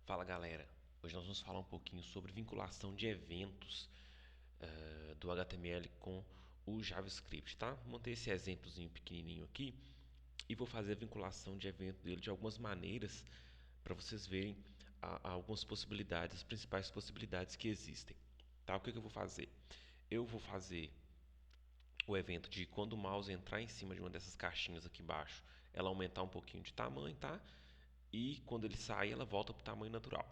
Fala galera, hoje nós vamos falar um pouquinho sobre vinculação de eventos do HTML com o JavaScript, tá? Montei esse exemplozinho pequenininho aqui e vou fazer a vinculação de evento dele de algumas maneiras para vocês verem algumas possibilidades, as principais possibilidades que existem, tá? O que eu vou fazer? Eu vou fazer o evento de quando o mouse entrar em cima de uma dessas caixinhas aqui embaixo, ela aumentar um pouquinho de tamanho, tá? E quando ele sair, ela volta para o tamanho natural.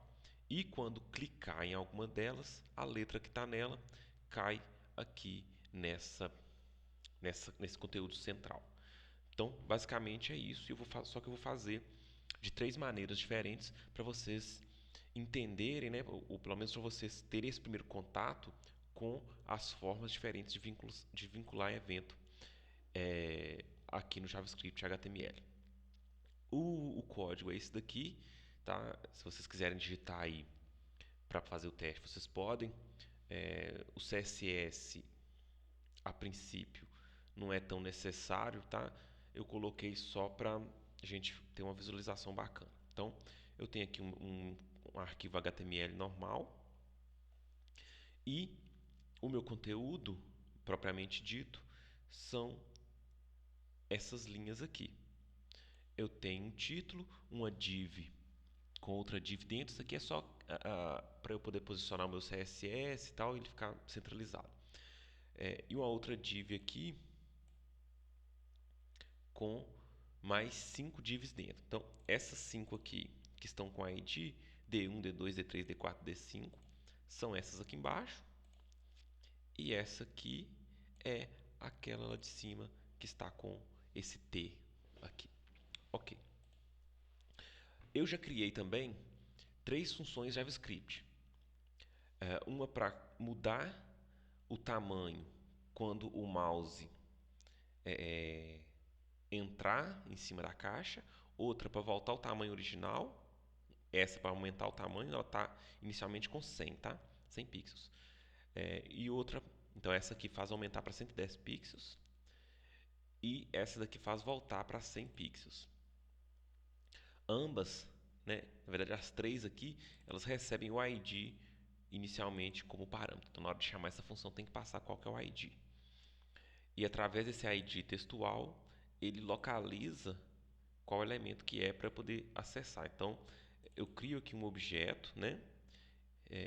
E quando clicar em alguma delas, a letra que está nela cai aqui nesse conteúdo central. Então, basicamente é isso. Só que eu vou fazer de três maneiras diferentes para vocês entenderem, né, ou pelo menos para vocês terem esse primeiro contato com as formas diferentes de vincular evento aqui no JavaScript HTML. O código é esse daqui, tá? Se vocês quiserem digitar aí para fazer o teste, vocês podem. O CSS, a princípio, não é tão necessário, tá? Eu coloquei só para a gente ter uma visualização bacana. Então, eu tenho aqui um arquivo HTML normal e o meu conteúdo, propriamente dito, são essas linhas aqui. Eu tenho um título, uma div com outra div dentro. Isso aqui é só para eu poder posicionar o meu CSS e tal, e ele ficar centralizado. E uma outra div aqui com mais 5 divs dentro. Então, essas 5 aqui que estão com a ID D1, D2, D3, D4, D5 são essas aqui embaixo. E essa aqui é aquela lá de cima que está com esse T aqui. Ok. Eu já criei também três funções JavaScript. Uma para mudar o tamanho quando o mouse entrar em cima da caixa, outra para voltar ao tamanho original, essa para aumentar o tamanho, ela está inicialmente com 100, tá? 100 pixels. E outra, então essa aqui faz aumentar para 110 pixels e essa daqui faz voltar para 100 pixels. Ambas, né, na verdade as três aqui, elas recebem o ID inicialmente como parâmetro. Então na hora de chamar essa função tem que passar qual que é o ID. E através desse ID textual, ele localiza qual elemento que é para poder acessar. Então, eu crio aqui um objeto, né?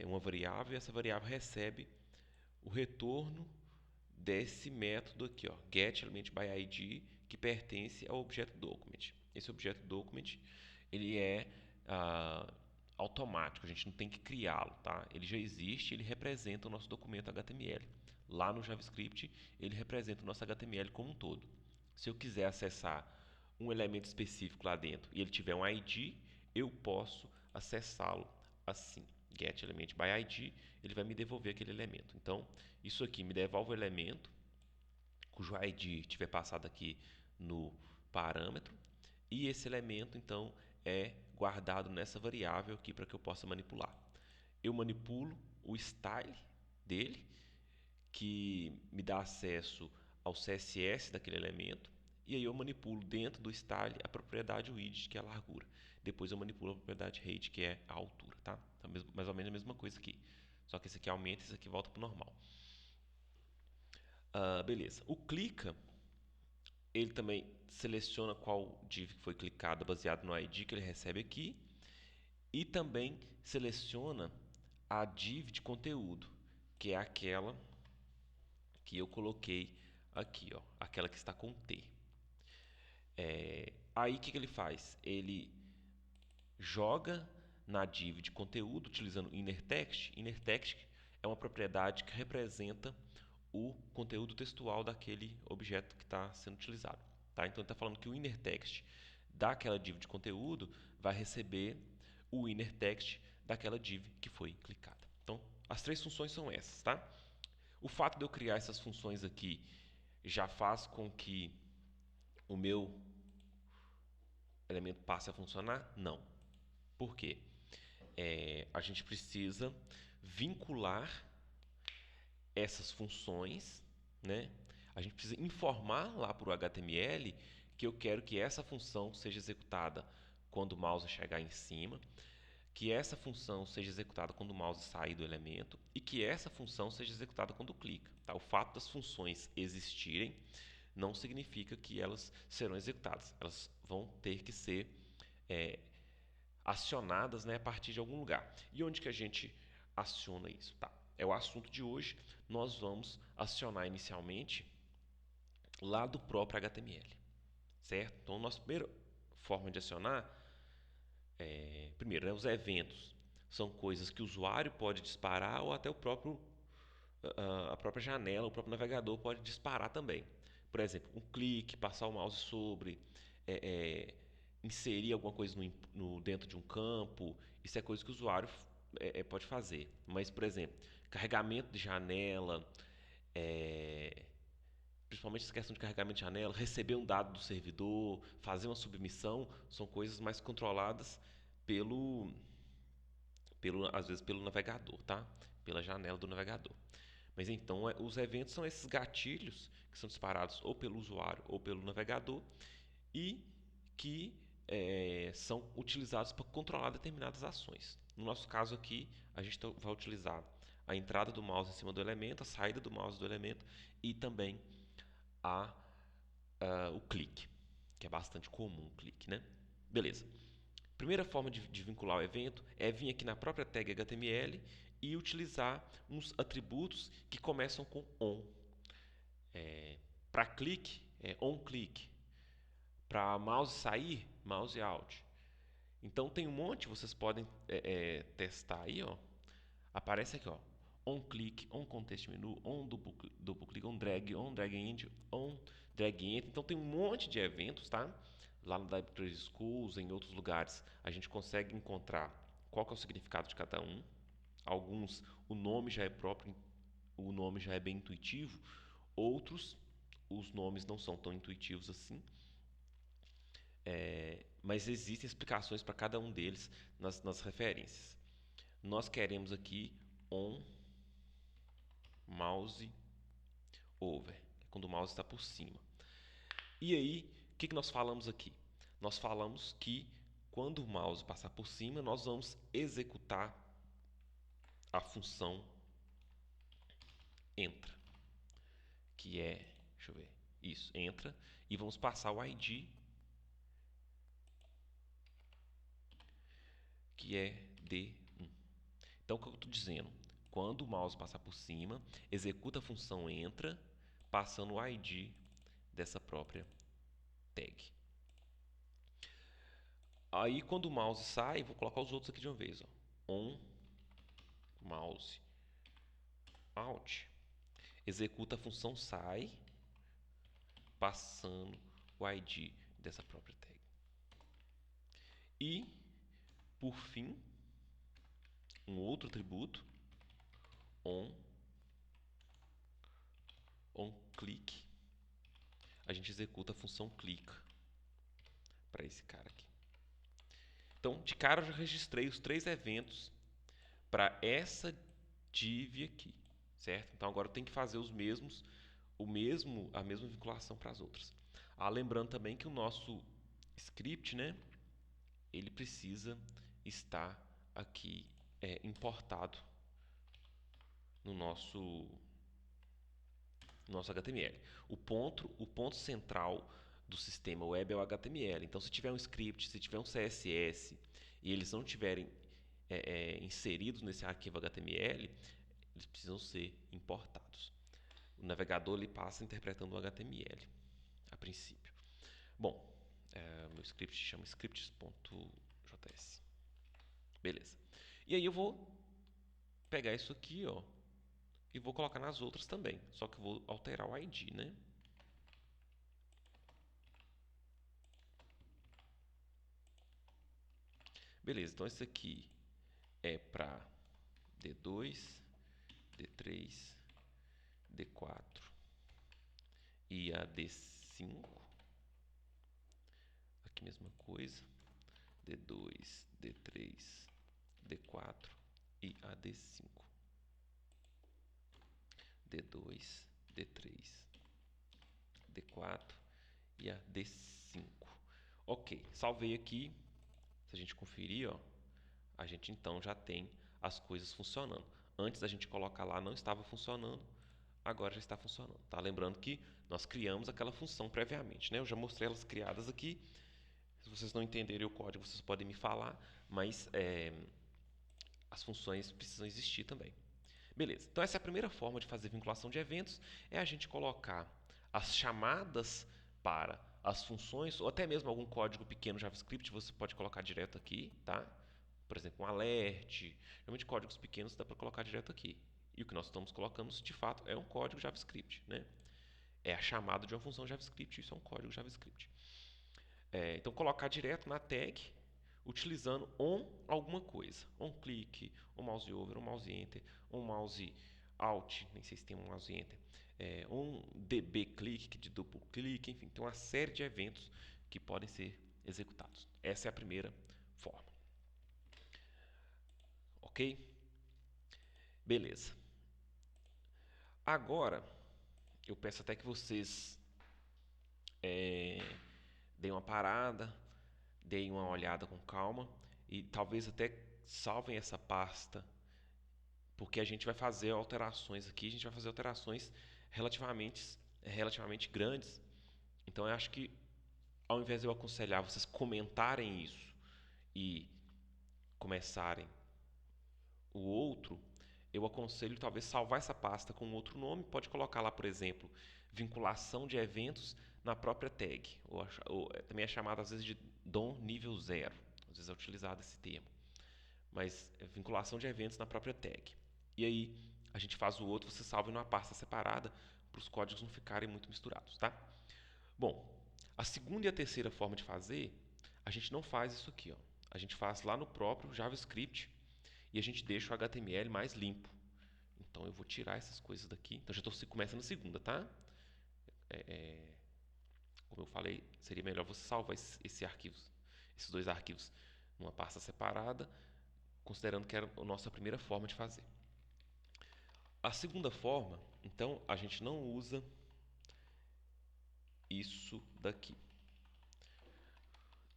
Uma variável, e essa variável recebe o retorno desse método aqui, ó, getElementById, que pertence ao objeto document. Esse objeto document, ele é automático, a gente não tem que criá-lo, tá? Ele já existe, ele representa o nosso documento HTML. Lá no JavaScript, ele representa o nosso HTML como um todo. Se eu quiser acessar um elemento específico lá dentro e ele tiver um ID, eu posso acessá-lo assim. GetElementById, ele vai me devolver aquele elemento. Então, isso aqui me devolve o elemento cujo ID tiver passado aqui no parâmetro, e esse elemento então é guardado nessa variável aqui para que eu possa manipular. Eu manipulo o style dele, que me dá acesso ao CSS daquele elemento, e aí eu manipulo dentro do style a propriedade width, que é a largura. Depois eu manipulo a propriedade height, que é a altura, tá? Então, mais ou menos a mesma coisa aqui. Só que esse aqui aumenta e esse aqui volta para o normal. Beleza. O clica, ele também seleciona qual div que foi clicada baseado no ID que ele recebe aqui. E também seleciona a div de conteúdo, que é aquela que eu coloquei aqui, ó, aquela que está com T. Aí o que ele faz? Ele joga na div de conteúdo utilizando innerText. innerText é uma propriedade que representa o conteúdo textual daquele objeto que está sendo utilizado. Tá? Então ele está falando que o innerText daquela div de conteúdo vai receber o innerText daquela div que foi clicada. Então as três funções são essas. Tá? O fato de eu criar essas funções aqui já faz com que o meu elemento passe a funcionar? Não. Por quê? A gente precisa vincular essas funções, né? A gente precisa informar lá para o HTML que eu quero que essa função seja executada quando o mouse chegar em cima, que essa função seja executada quando o mouse sair do elemento e que essa função seja executada quando clica. Tá? O fato das funções existirem não significa que elas serão executadas. Elas vão ter que ser acionadas, né, a partir de algum lugar. E onde que a gente aciona isso? Tá? É o assunto de hoje. Nós vamos acionar inicialmente lá do próprio HTML, certo? Então, a nossa primeira forma de acionar primeiro, né, os eventos são coisas que o usuário pode disparar ou até a própria janela, o próprio navegador pode disparar também. Por exemplo, um clique, passar o mouse sobre, é, é, inserir alguma coisa dentro de um campo, isso é coisa que o usuário pode fazer. Mas, por exemplo, carregamento de janela, é, principalmente essa questão de carregamento de janela, receber um dado do servidor, fazer uma submissão, são coisas mais controladas pelo, às vezes pelo navegador, tá? Pela janela do navegador. Mas então, os eventos são esses gatilhos que são disparados ou pelo usuário ou pelo navegador e que são utilizados para controlar determinadas ações. No nosso caso aqui, a gente vai utilizar a entrada do mouse em cima do elemento, a saída do mouse do elemento e também o clique, que é bastante comum o clique, né? Beleza. Primeira forma de vincular o evento é vir aqui na própria tag HTML e utilizar uns atributos que começam com on. Para clique, é onClick. Para mouse sair, mouse out. Então tem um monte, vocês podem testar aí, ó. Aparece aqui, ó. On click, on context menu, on duplo click, on drag end, on drag enter. Então tem um monte de eventos, tá? Lá no Library Schools, em outros lugares, a gente consegue encontrar qual que é o significado de cada um. Alguns, o nome já é próprio, o nome já é bem intuitivo. Outros, os nomes não são tão intuitivos assim. Mas existem explicações para cada um deles nas referências. Nós queremos aqui on mouse over, quando o mouse está por cima. E aí, o que nós falamos aqui? Nós falamos que quando o mouse passar por cima, nós vamos executar a função entra, que é, deixa eu ver, isso, entra, e vamos passar o ID, que é D1. Então, o que eu estou dizendo? Quando o mouse passar por cima, executa a função entra, passando o ID dessa própria tag. Aí, quando o mouse sai, vou colocar os outros aqui de uma vez. Ó. On mouse out. Executa a função sai, passando o ID dessa própria tag. E, por fim, um outro atributo, on click. A gente executa a função clica para esse cara aqui. Então, de cara, eu já registrei os 3 eventos para essa div aqui, certo? Então, agora eu tenho que fazer a mesma vinculação para as outras. Lembrando também que o nosso script, né, ele precisa estar aqui importado no nosso HTML. O ponto central do sistema web é o HTML. Então, se tiver um script, se tiver um CSS e eles não tiverem inseridos nesse arquivo HTML, eles precisam ser importados. O navegador ele passa interpretando o HTML a princípio. Bom, meu script chama scripts.js. Beleza. E aí eu vou pegar isso aqui, ó, e vou colocar nas outras também. Só que eu vou alterar o ID, né? Beleza, então esse aqui é para D2, D3, D4 e a D5. Aqui mesma coisa. D2, D3, D4 e a D5. D2, D3, D4 e a D5. Ok, salvei aqui. Se a gente conferir, ó, a gente então já tem as coisas funcionando. Antes da gente colocar lá não estava funcionando, agora já está funcionando. Tá? Lembrando que nós criamos aquela função previamente, né? Eu já mostrei elas criadas aqui. Se vocês não entenderem o código, vocês podem me falar, mas as funções precisam existir também. Beleza, então essa é a primeira forma de fazer vinculação de eventos, é a gente colocar as chamadas para as funções, ou até mesmo algum código pequeno JavaScript, você pode colocar direto aqui, tá? Por exemplo, um alert, realmente códigos pequenos dá para colocar direto aqui. E o que nós estamos colocando, de fato, é um código JavaScript, né? É a chamada de uma função JavaScript, isso é um código JavaScript. Então, colocar direto na tag, utilizando on alguma coisa. On click, on mouse over, on mouse enter, on mouse alt, nem sei se tem um mouse enter. On db click, de duplo clique, enfim, tem uma série de eventos que podem ser executados. Essa é a primeira forma. Ok? Beleza. Agora, eu peço até que vocês deem uma parada, deem uma olhada com calma e talvez até salvem essa pasta, porque a gente vai fazer alterações aqui, a gente vai fazer alterações relativamente grandes. Então eu acho que ao invés de eu aconselhar vocês comentarem isso e começarem o outro, eu aconselho talvez salvar essa pasta com outro nome, pode colocar lá, por exemplo, vinculação de eventos na própria tag, ou também é chamado às vezes de DOM nível 0, às vezes é utilizado esse termo, mas é vinculação de eventos na própria tag. E aí a gente faz o outro, você salva em uma pasta separada para os códigos não ficarem muito misturados, tá? Bom, a segunda e a terceira forma de fazer, a gente não faz isso aqui, ó. A gente faz lá no próprio JavaScript e a gente deixa o HTML mais limpo. Então eu vou tirar essas coisas daqui. Então já estou começando a segunda, tá? Como eu falei, seria melhor você salvar esses dois arquivos numa pasta separada, considerando que era a nossa primeira forma de fazer. A segunda forma, então, a gente não usa isso daqui.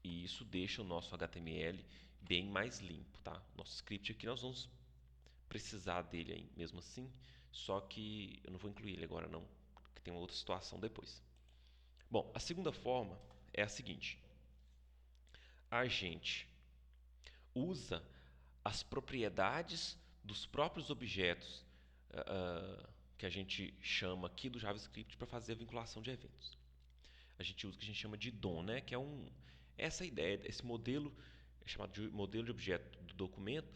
E isso deixa o nosso HTML bem mais limpo, tá? Nosso script aqui nós vamos precisar dele aí, mesmo assim, só que eu não vou incluir ele agora não, porque tem uma outra situação depois. Bom, a segunda forma é a seguinte: a gente usa as propriedades dos próprios objetos que a gente chama aqui do JavaScript para fazer a vinculação de eventos. A gente usa o que a gente chama de DOM, né? Que é essa ideia, esse modelo é chamado de modelo de objeto do documento,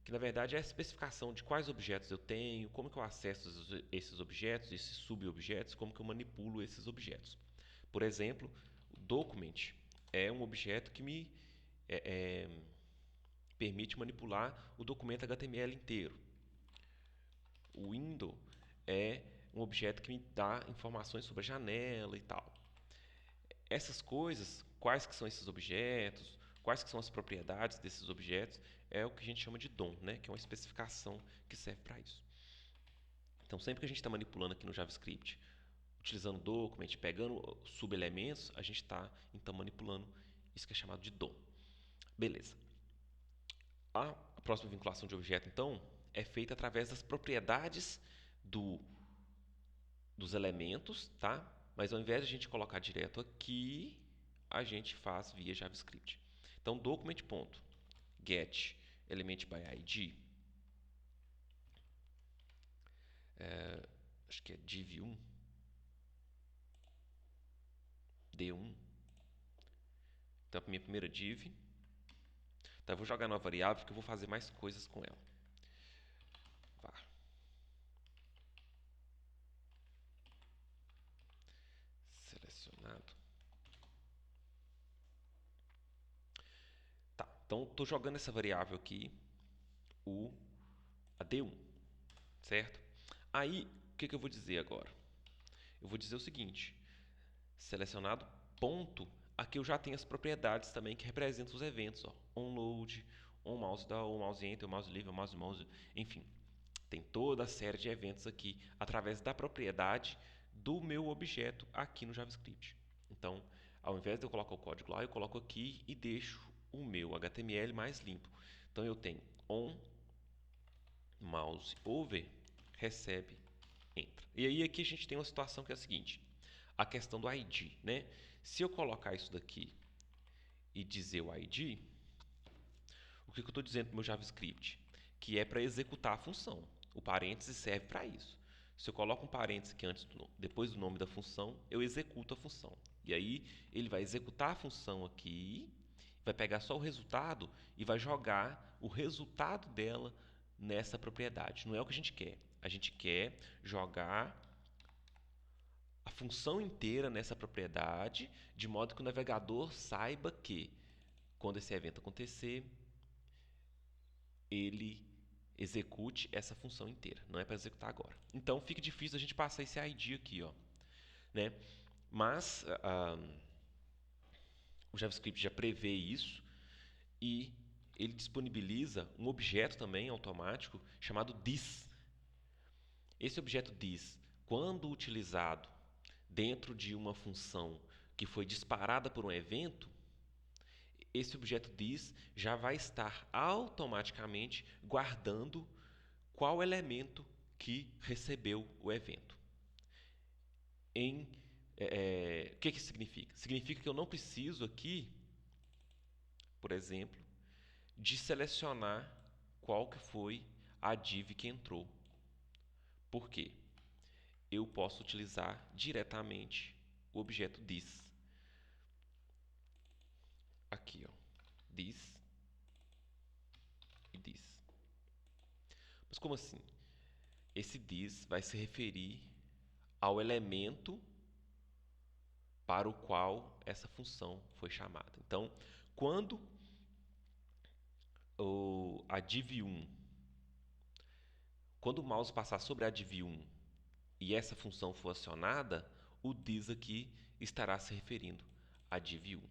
que na verdade é a especificação de quais objetos eu tenho, como que eu acesso esses objetos, esses subobjetos, como que eu manipulo esses objetos. Por exemplo, o document é um objeto que me permite manipular o documento HTML inteiro. O window é um objeto que me dá informações sobre a janela e tal. Essas coisas, quais que são esses objetos, quais que são as propriedades desses objetos, é o que a gente chama de DOM, né? Que é uma especificação que serve para isso. Então, sempre que a gente está manipulando aqui no JavaScript, utilizando document, pegando subelementos, a gente está então manipulando isso que é chamado de DOM. Beleza. A próxima vinculação de objeto, então, é feita através das propriedades dos elementos, tá? Mas ao invés de a gente colocar direto aqui, a gente faz via JavaScript. Então, document.get element by id, acho que é div1, d1. Então, a minha primeira div. Então, eu vou jogar numa variável porque eu vou fazer mais coisas com ela. Var. Selecionado. Tá, então estou jogando essa variável aqui, a d1, certo? Aí, o que eu vou dizer agora? Eu vou dizer o seguinte: selecionado ponto, aqui eu já tenho as propriedades também que representam os eventos, ó. OnLoad, OnMouseDown, OnMouseEnter, OnMouseLeave, OnMouseMouse, enfim, tem toda a série de eventos aqui através da propriedade do meu objeto aqui no JavaScript. Então, ao invés de eu colocar o código lá, eu coloco aqui e deixo o meu HTML mais limpo. Então eu tenho on mouse over recebe entra. E aí aqui a gente tem uma situação que é a seguinte, a questão do ID, né? Se eu colocar isso daqui e dizer o ID, o que eu estou dizendo para o meu JavaScript? Que é para executar a função. O parênteses serve para isso. Se eu coloco um parênteses aqui depois do nome da função, eu executo a função. E aí ele vai executar a função aqui, vai pegar só o resultado e vai jogar o resultado dela nessa propriedade. Não é o que a gente quer. A gente quer jogar a função inteira nessa propriedade, de modo que o navegador saiba que, quando esse evento acontecer, ele execute essa função inteira. Não é para executar agora. Então, fica difícil a gente passar esse ID aqui, ó, né? Mas o JavaScript já prevê isso e ele disponibiliza um objeto também automático chamado this. Esse objeto this, quando utilizado dentro de uma função que foi disparada por um evento, esse objeto this já vai estar automaticamente guardando qual elemento que recebeu o evento. O que isso significa? Significa que eu não preciso aqui, por exemplo, de selecionar qual que foi a div que entrou. Por quê? Eu posso utilizar diretamente o objeto this. Aqui, ó, this e this. Mas como assim? Esse this vai se referir ao elemento para o qual essa função foi chamada. Então, quando a div1, quando o mouse passar sobre a div1 e essa função for acionada, o this aqui estará se referindo à div1.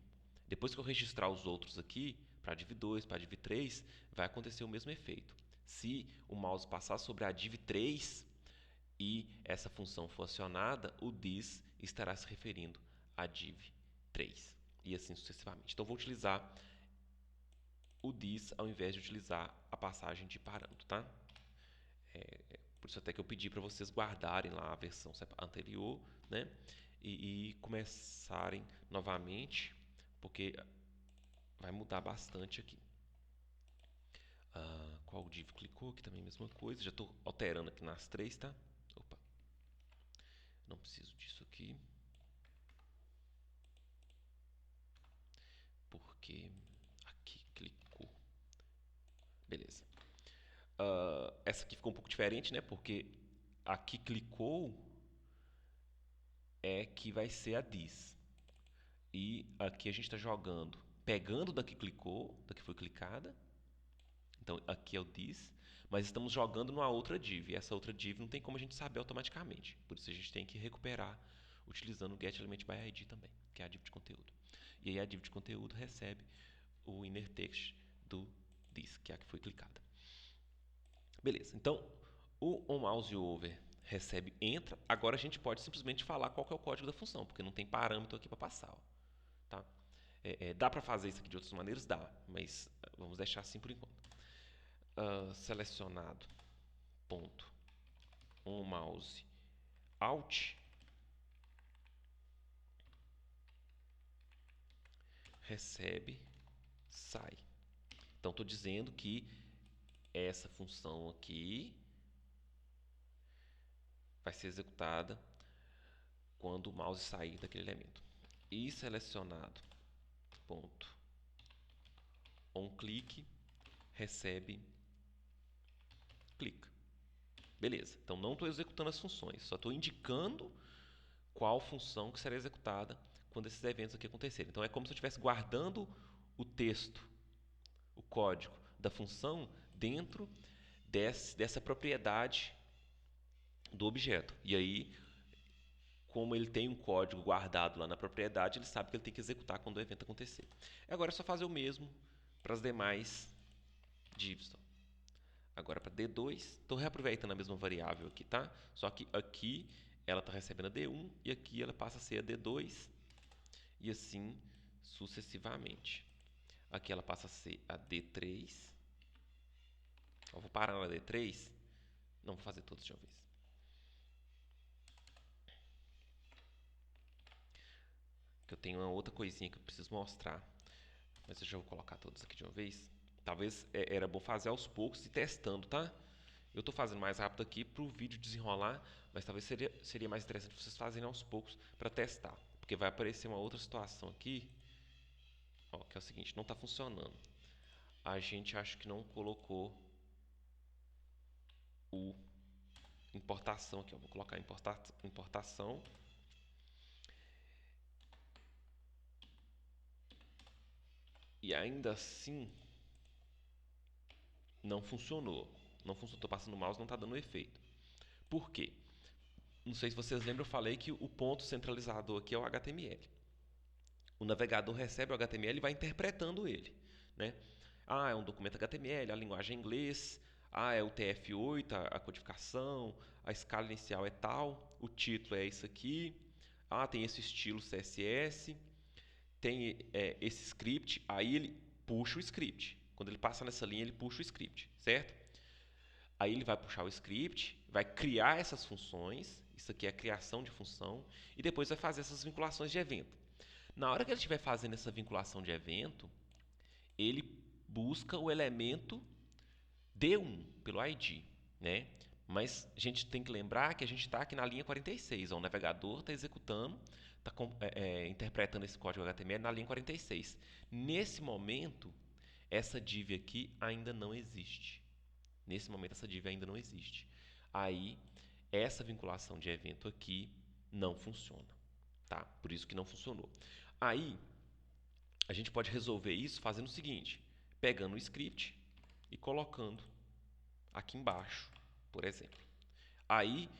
Depois que eu registrar os outros aqui, para a div2, para a div3, vai acontecer o mesmo efeito. Se o mouse passar sobre a div3 e essa função for acionada, o this estará se referindo à div3 e assim sucessivamente. Então, vou utilizar o this ao invés de utilizar a passagem de parâmetro, tá? Por isso até que eu pedi para vocês guardarem lá a versão anterior, né? E começarem novamente, porque vai mudar bastante aqui. Qual div clicou? Aqui também a mesma coisa. Já estou alterando aqui nas três, tá? Opa. Não preciso disso aqui. Porque aqui clicou. Beleza. Essa aqui ficou um pouco diferente, né? Porque aqui clicou é que vai ser a this. E aqui a gente está jogando, pegando da que clicou, da que foi clicada. Então aqui é o this, mas estamos jogando numa outra div. E essa outra div não tem como a gente saber automaticamente. Por isso a gente tem que recuperar utilizando o getElementById também, que é a div de conteúdo. E aí a div de conteúdo recebe o inner text do this, que é a que foi clicada. Beleza, então o onMouseOver recebe entra. Agora a gente pode simplesmente falar qual que é o código da função, porque não tem parâmetro aqui para passar. Ó, tá? Dá para fazer isso aqui de outras maneiras? Dá, mas vamos deixar assim por enquanto. Selecionado ponto onMouse Alt recebe sai. Então estou dizendo que essa função aqui vai ser executada quando o mouse sair daquele elemento. E selecionado ponto onClick recebe clica. Beleza. Então não estou executando as funções, só estou indicando qual função que será executada quando esses eventos aqui acontecerem. Então é como se eu estivesse guardando o texto, o código da função dentro dessa propriedade do objeto. E aí, como ele tem um código guardado lá na propriedade, ele sabe que ele tem que executar quando o evento acontecer. Agora é só fazer o mesmo para as demais divs. Agora para D2, estou reaproveitando a mesma variável aqui, tá? Só que aqui ela está recebendo a D1 e aqui ela passa a ser a D2 e assim sucessivamente. Aqui ela passa a ser a D3 parar na D3. Não vou fazer todos de uma vez. Que eu tenho uma outra coisinha que eu preciso mostrar. Mas eu já vou colocar todos aqui de uma vez. Talvez era bom fazer aos poucos e testando, tá? Eu estou fazendo mais rápido aqui para o vídeo desenrolar, mas talvez seria mais interessante vocês fazerem aos poucos para testar. Porque vai aparecer uma outra situação aqui, ó, que é o seguinte, não está funcionando. A gente acho que não colocou o importação aqui, ó. Vou colocar importação. E ainda assim não funcionou. Não funcionou, estou passando o mouse, não está dando efeito. Por quê? Não sei se vocês lembram, eu falei que o ponto centralizador aqui é o HTML. O navegador recebe o HTML e vai interpretando ele, né? Ah, é um documento HTML, a linguagem é inglês. Ah, é o TF8, a codificação, a escala inicial é tal, o título é isso aqui. Ah, tem esse estilo CSS, tem esse script. Aí ele puxa o script. Quando ele passa nessa linha, ele puxa o script, certo? Aí ele vai puxar o script, vai criar essas funções. Isso aqui é a criação de função. E depois vai fazer essas vinculações de evento. Na hora que ele estiver fazendo essa vinculação de evento, ele busca o elemento D1 pelo ID, né? Mas a gente tem que lembrar que a gente está aqui na linha 46. Ó, o navegador está executando, está interpretando esse código HTML na linha 46. Nesse momento, essa div aqui ainda não existe. Nesse momento, essa div ainda não existe. Aí, essa vinculação de evento aqui não funciona. Tá? Por isso que não funcionou. Aí, a gente pode resolver isso fazendo o seguinte, pegando o script e colocando aqui embaixo, por exemplo. Aí,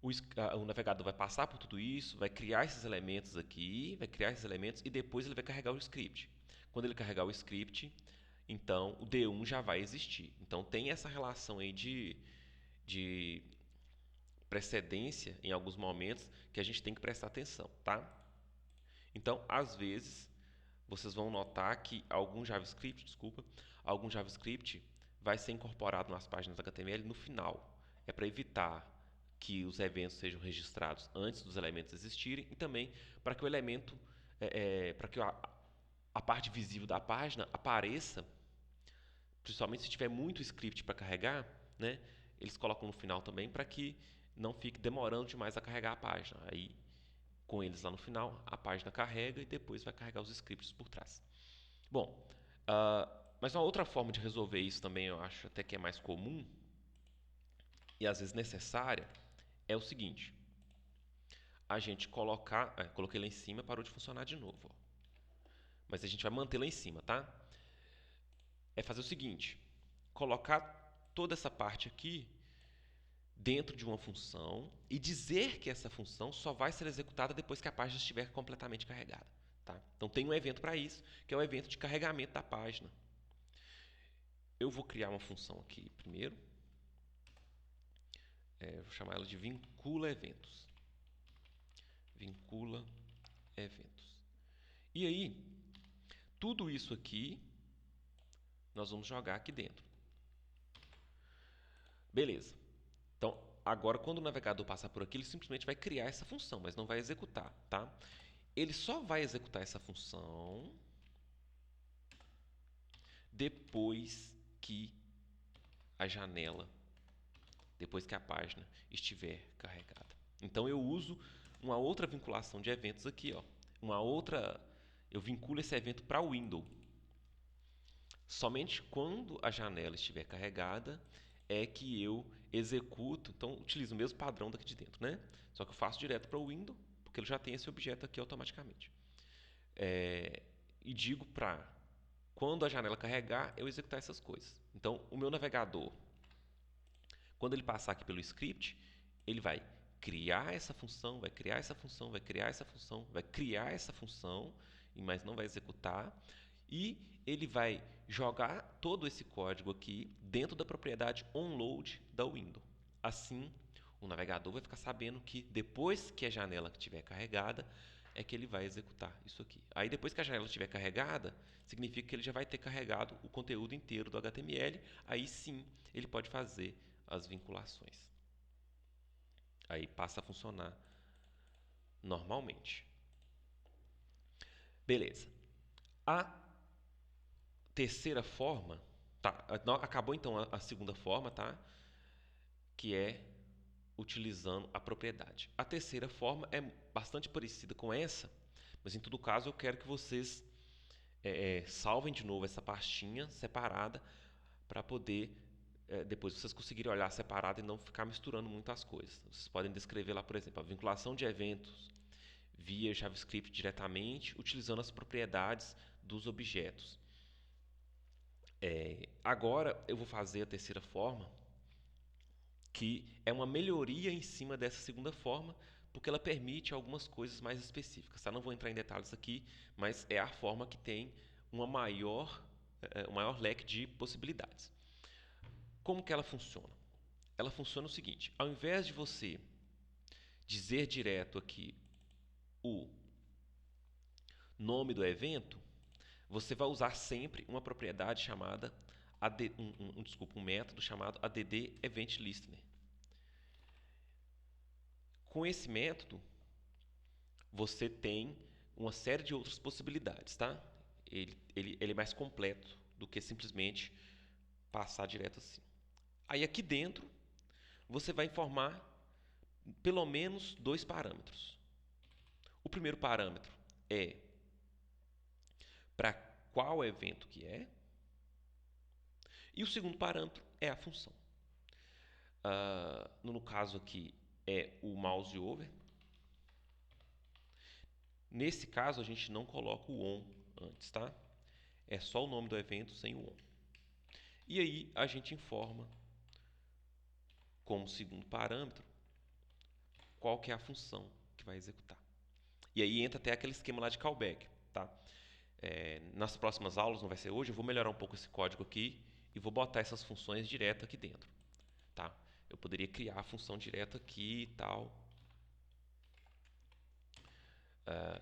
o navegador vai passar por tudo isso, vai criar esses elementos aqui, vai criar esses elementos e depois ele vai carregar o script. Quando ele carregar o script, então o D1 já vai existir. Então tem essa relação aí de precedência em alguns momentos que a gente tem que prestar atenção, tá? Então, às vezes, vocês vão notar que algum JavaScript vai ser incorporado nas páginas HTML no final. É para evitar que os eventos sejam registrados antes dos elementos existirem e também para que o elemento, para que a parte visível da página apareça, principalmente se tiver muito script para carregar, né? Eles colocam no final também para que não fique demorando demais a carregar a página. Aí, com eles lá no final, a página carrega e depois vai carregar os scripts por trás. Bom, mas uma outra forma de resolver isso também, eu acho até que é mais comum e às vezes necessária, é o seguinte. A gente colocar... coloquei lá em cima, parou de funcionar de novo. Ó. Mas a gente vai manter lá em cima, tá? É fazer o seguinte. Colocar toda essa parte aqui dentro de uma função e dizer que essa função só vai ser executada depois que a página estiver completamente carregada. Tá? Então tem um evento para isso, que é o evento de carregamento da página. Eu vou criar uma função aqui primeiro. Vou chamar ela de vincula eventos. Vincula eventos. E aí, tudo isso aqui, nós vamos jogar aqui dentro. Beleza. Então, agora, quando o navegador passar por aqui, ele simplesmente vai criar essa função, mas não vai executar, tá? Ele só vai executar essa função depois que a janela, depois que a página estiver carregada. Então, eu uso uma outra vinculação de eventos aqui, ó. Eu vinculo esse evento para o window. Somente quando a janela estiver carregada é que eu executo, então utilizo o mesmo padrão daqui de dentro, né? Só que eu faço direto para o window, porque ele já tem esse objeto aqui automaticamente. E digo para, quando a janela carregar, eu executar essas coisas. Então, o meu navegador, quando ele passar aqui pelo script, ele vai criar essa função, vai criar essa função, vai criar essa função, vai criar essa função, mas não vai executar. E ele vai jogar todo esse código aqui dentro da propriedade onload da window. Assim, o navegador vai ficar sabendo que depois que a janela estiver carregada, é que ele vai executar isso aqui. Aí depois que a janela estiver carregada, significa que ele já vai ter carregado o conteúdo inteiro do HTML. Aí sim ele pode fazer as vinculações. Aí passa a funcionar normalmente. Beleza. A terceira forma, tá? Acabou então a segunda forma, tá? Que é utilizando a propriedade. A terceira forma é bastante parecida com essa, mas em todo caso eu quero que vocês salvem de novo essa pastinha separada para poder depois vocês conseguirem olhar separado e não ficar misturando muitas coisas. Vocês podem descrever lá, por exemplo, a vinculação de eventos via JavaScript diretamente, utilizando as propriedades dos objetos. Agora eu vou fazer a terceira forma, que é uma melhoria em cima dessa segunda forma, porque ela permite algumas coisas mais específicas. Tá? Não vou entrar em detalhes aqui, mas é a forma que tem um maior leque de possibilidades. Como que ela funciona? Ela funciona o seguinte: ao invés de você dizer direto aqui o nome do evento, você vai usar sempre uma propriedade chamada um método chamado add event listener. Com esse método, você tem uma série de outras possibilidades, tá? Ele é mais completo do que simplesmente passar direto assim. Aí aqui dentro, você vai informar pelo menos dois parâmetros. O primeiro parâmetro é para qual evento que é, e o segundo parâmetro é a função. No caso aqui é o mouse over. Nesse caso a gente não coloca o on antes, tá? É só o nome do evento sem o on. E aí a gente informa como segundo parâmetro qual que é a função que vai executar. E aí entra até aquele esquema lá de callback, tá? Nas próximas aulas, não vai ser hoje, eu vou melhorar um pouco esse código aqui e vou botar essas funções direto aqui dentro, tá? Eu poderia criar a função direto aqui e tal,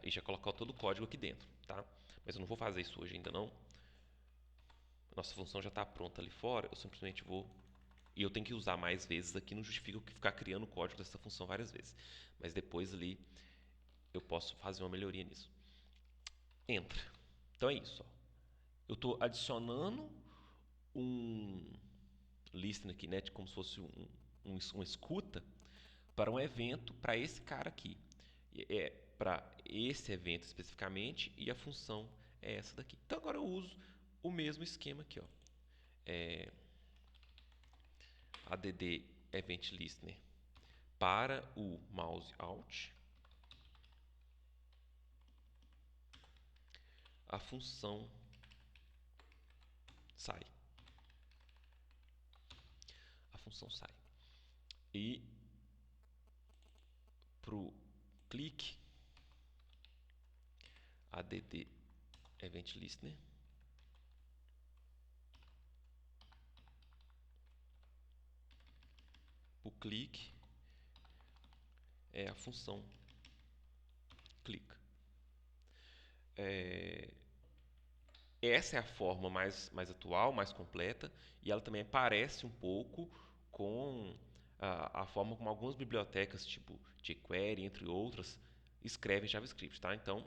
e já colocar todo o código aqui dentro, tá? Mas eu não vou fazer isso hoje ainda não. Nossa função já está pronta ali fora, eu simplesmente vou... E eu tenho que usar mais vezes aqui, não justifica ficar criando o código dessa função várias vezes. Mas depois ali eu posso fazer uma melhoria nisso. Entra. Então é isso. Ó. Eu estou adicionando um listener aqui, né, como se fosse uma escuta para um evento para esse cara aqui. É para esse evento especificamente e a função é essa daqui. Então agora eu uso o mesmo esquema aqui, ó. Add event listener para o mouse out, a função sai. A função sai. E para o clique, add event listener, o clique é a função clica. Essa é a forma mais atual, mais completa, e ela também parece um pouco com a forma como algumas bibliotecas, tipo jQuery, entre outras, escrevem JavaScript. Tá? Então,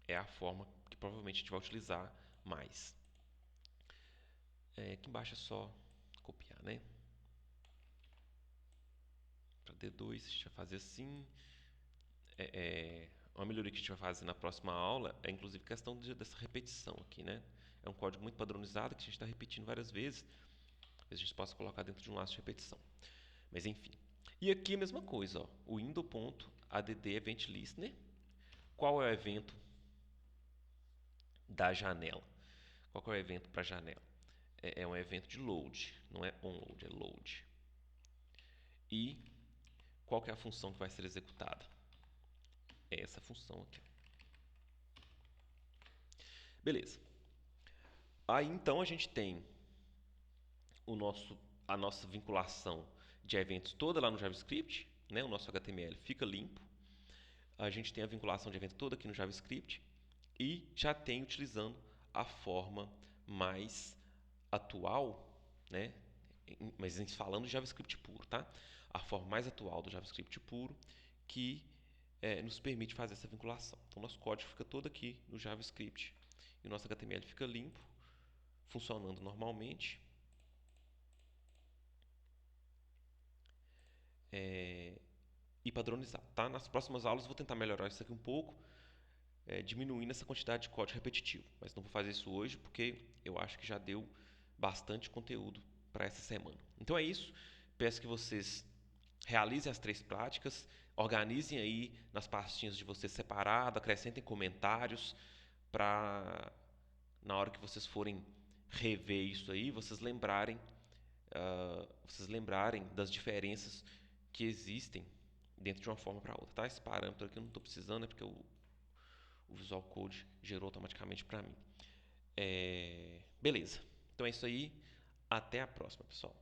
é a forma que provavelmente a gente vai utilizar mais. Aqui embaixo é só copiar, né? Para D2, a gente vai fazer assim. Uma melhoria que a gente vai fazer na próxima aula é inclusive questão dessa repetição aqui, né? É um código muito padronizado que a gente está repetindo várias vezes. Talvez a gente possa colocar dentro de um laço de repetição. Mas enfim. E aqui a mesma coisa, ó, o window.add event listener. Qual é o evento da janela? Qual é o evento para a janela? É um evento de load, não é onload, é load. E qual que é a função que vai ser executada? É essa função aqui. Beleza. Aí então a gente tem a nossa vinculação de eventos toda lá no JavaScript, né? O nosso HTML fica limpo. a gente tem a vinculação de evento toda aqui no JavaScript e já tem utilizando a forma mais atual, né? Mas falando de JavaScript puro, tá? A forma mais atual do JavaScript puro que nos permite fazer essa vinculação. Então, nosso código fica todo aqui no JavaScript e o nosso HTML fica limpo, funcionando normalmente. E padronizado, tá? Nas próximas aulas eu vou tentar melhorar isso aqui um pouco, diminuindo essa quantidade de código repetitivo. Mas não vou fazer isso hoje porque eu acho que já deu bastante conteúdo para essa semana. Então é isso. Peço que vocês realizem as 3 práticas, organizem aí nas pastinhas de vocês separado, acrescentem comentários para na hora que vocês forem rever isso aí, vocês lembrarem das diferenças que existem dentro de uma forma para outra, tá? Esse parâmetro aqui eu não estou precisando, é porque o Visual Code gerou automaticamente para mim. Beleza. Então é isso aí. Até a próxima, pessoal.